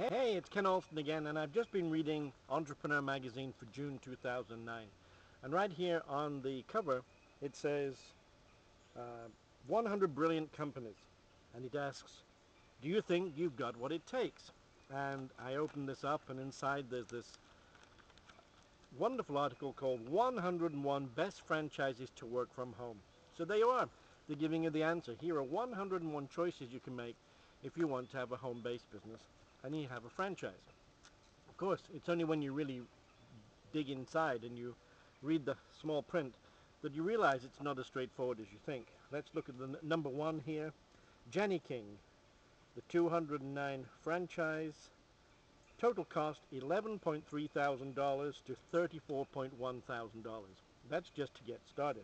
Hey, it's Ken Olson again, and I've just been reading Entrepreneur Magazine for June 2009. And right here on the cover, it says 100 Brilliant Companies. And it asks, do you think you've got what it takes? And I open this up, and inside there's this wonderful article called 101 Best Franchises to Work from Home. So there you are. They're giving you the answer. Here are 101 choices you can make if you want to have a home-based business and you have a franchise. Of course, it's only when you really dig inside and you read the small print that you realize it's not as straightforward as you think. Let's look at the number one here. Jenny King, the 209 franchise. Total cost $11.3 thousand to $34.1 thousand. That's just to get started.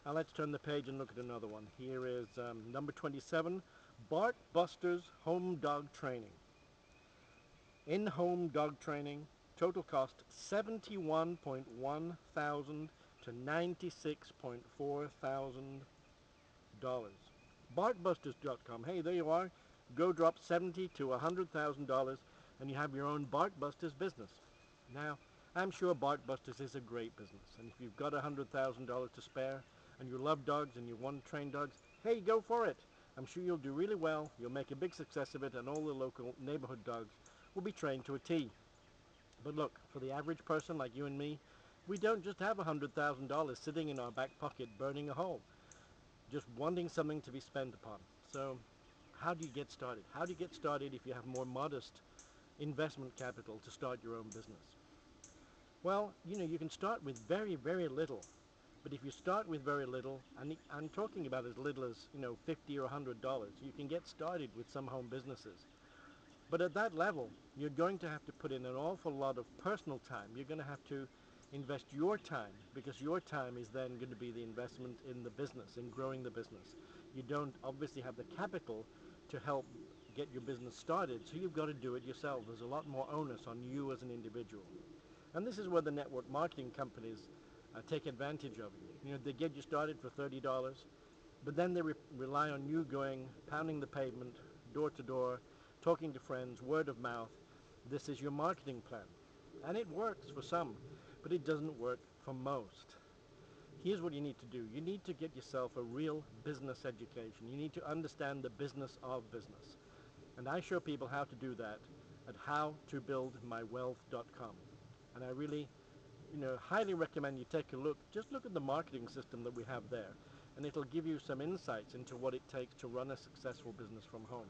Now let's turn the page and look at another one. Here is number 27, Bart Buster's Home Dog Training. In-home dog training, total cost $71.1 thousand to $96.4 thousand. BartBusters.com. Hey, there you are. Go drop $70,000 to $100,000 and you have your own Bart Busters business. Now, I'm sure Bart Busters is a great business, and if you've got $100,000 to spare and you love dogs and you want to train dogs, hey, go for it. I'm sure you'll do really well. You'll make a big success of it, and all the local neighborhood dogs will be trained to a T. But look, for the average person like you and me, we don't just have $100,000 sitting in our back pocket burning a hole, just wanting something to be spent upon. So how do you get started? How do you get started if you have more modest investment capital to start your own business? Well, you can start with very, very little. But if you start with very little, and I'm talking about as little as, $50 or $100, you can get started with some home businesses. But at that level, you're going to have to put in an awful lot of personal time. You're going to have to invest your time, because your time is then going to be the investment in the business, in growing the business. You don't obviously have the capital to help get your business started, so you've got to do it yourself. There's a lot more onus on you as an individual. And this is where the network marketing companies take advantage of you. They get you started for $30, but then they rely on you going, pounding the pavement, door to door, talking to friends, word of mouth. This is your marketing plan. And it works for some, but it doesn't work for most. Here's what you need to do. You need to get yourself a real business education. You need to understand the business of business. And I show people how to do that at howtobuildmywealth.com. And I really, highly recommend you take a look. Just look at the marketing system that we have there, and it'll give you some insights into what it takes to run a successful business from home.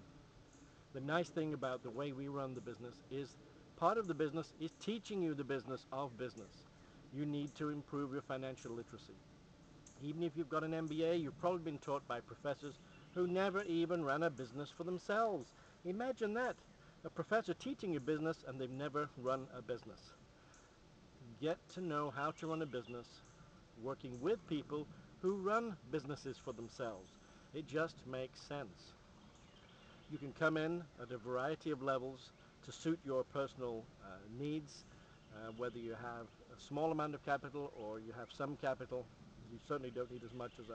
The nice thing about the way we run the business is part of the business is teaching you the business of business. You need to improve your financial literacy. Even if you've got an MBA, you've probably been taught by professors who never even ran a business for themselves. Imagine that. A professor teaching you business and they've never run a business. Get to know how to run a business working with people who run businesses for themselves. It just makes sense. You can come in at a variety of levels to suit your personal needs, whether you have a small amount of capital or you have some capital. You certainly don't need as much as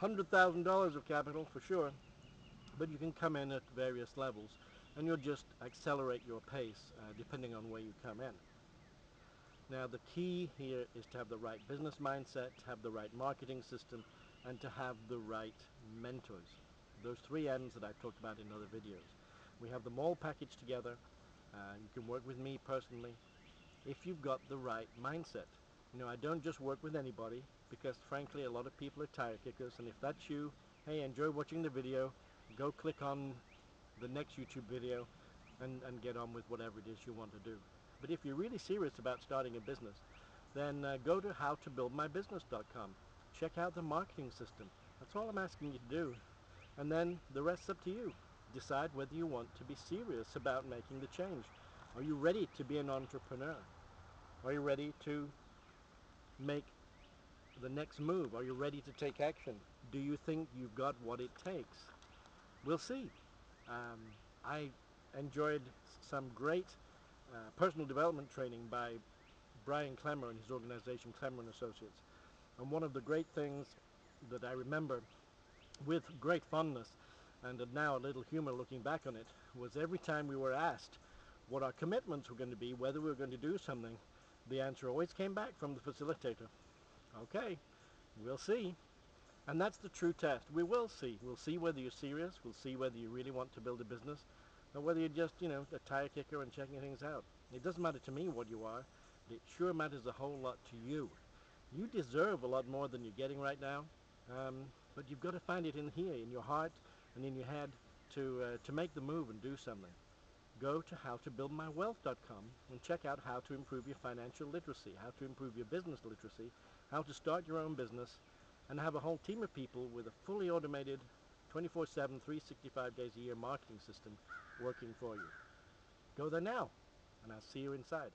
$100,000 of capital for sure, but you can come in at various levels and you'll just accelerate your pace depending on where you come in. Now the key here is to have the right business mindset, to have the right marketing system, and to have the right mentors. Those three M's that I've talked about in other videos. We have them all packaged together. You can work with me personally if you've got the right mindset. I don't just work with anybody, because frankly a lot of people are tire kickers, and if that's you, hey, enjoy watching the video, go click on the next YouTube video and get on with whatever it is you want to do. But if you're really serious about starting a business, then go to howtobuildmybusiness.com. Check out the marketing system. That's all I'm asking you to do. And then the rest's up to you. Decide whether you want to be serious about making the change. Are you ready to be an entrepreneur? Are you ready to make the next move? Are you ready to take action? Do you think you've got what it takes? We'll see. I enjoyed some great personal development training by Brian Klemmer and his organization Klemmer and Associates. And one of the great things that I remember with great fondness and now a little humor looking back on it, was every time we were asked what our commitments were going to be, whether we were going to do something, the answer always came back from the facilitator. Okay, we'll see. And that's the true test. We will see. We'll see whether you're serious. We'll see whether you really want to build a business, or whether you're just, a tire kicker and checking things out. It doesn't matter to me what you are, but it sure matters a whole lot to you. You deserve a lot more than you're getting right now, but you've got to find it in here, in your heart and in your head, to make the move and do something. Go to howtobuildmywealth.com and check out how to improve your financial literacy, how to improve your business literacy, how to start your own business, and have a whole team of people with a fully automated 24/7, 365 days a year marketing system working for you. Go there now, and I'll see you inside.